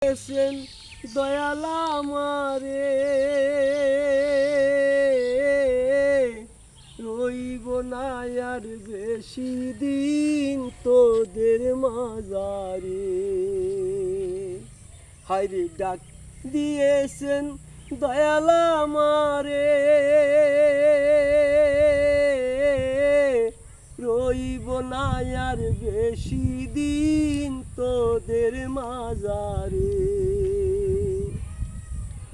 এসেন দয়াল আমারে, রইব না আর বেশি দিন তোদের মাঝারে। হায়রে ডাক দিয়েছেন দয়াল আমারে, রইব না আর বেশি দিন তোদের মাঝারে।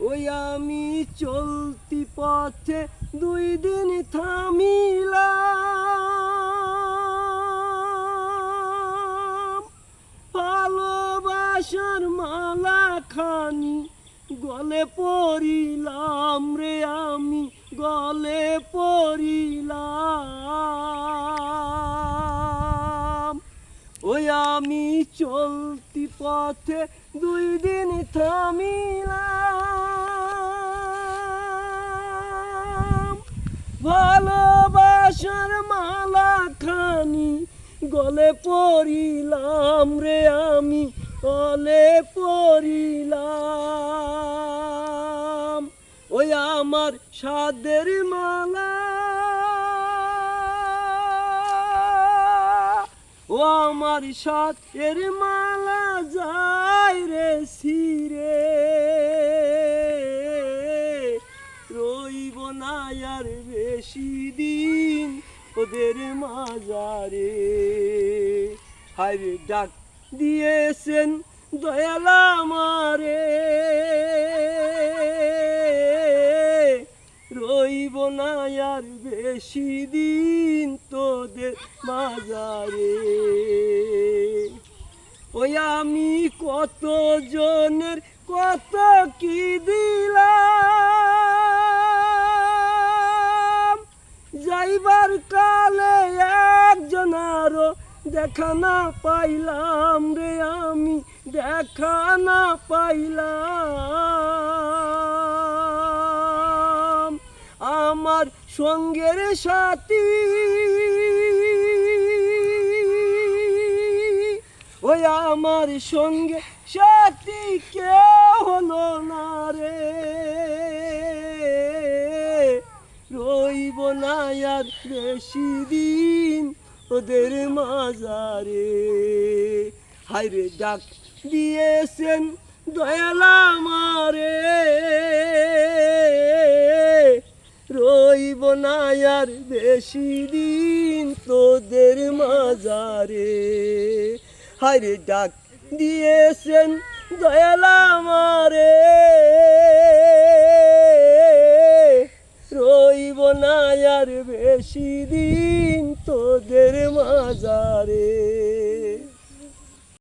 ওই আমি চলতি পথে 2 দিন থামিলাম, ভালোবাসার মালা খানি গলে পড়িলাম রে, আমি গলে পড়িলাম। ওই আমি চলতি পথে 2 দিন থামিলাম, ভালোবাসার মালা খানি গলে পড়িলাম রে, আমি গলে পড়িলাম। ওই আমার সাদের মালা, ও আমার সাদের মালা যায় রে ছিঁড়ে, রইব না আর বেশি দিন ওদের মাঝারে। হায়রে ডাক দিয়েছেন দয়াল আমারে, রইব না আর বেশি দিন তোদের মাঝারে। ওই আমি কত জনের কত কি দিলাম, যাইবার কালে একজন আরো দেখা না পাইলাম রে, আমি দেখা না পাইলাম। আমার সঙ্গের সাথী, ওই আমার সঙ্গে সাথী কেউ হলো না রে, রইব না আর বেশি দিন ওদের মাঝারে। হায়রে ডাক দিয়েছেন দয়াল আমারে, রইব না আর বেশি দিন তোদের মাঝারে। হায়রে ডাক দিয়েছেন দয়াল আমারে, রইব না আর বেশি দিন তোদের মাঝারে।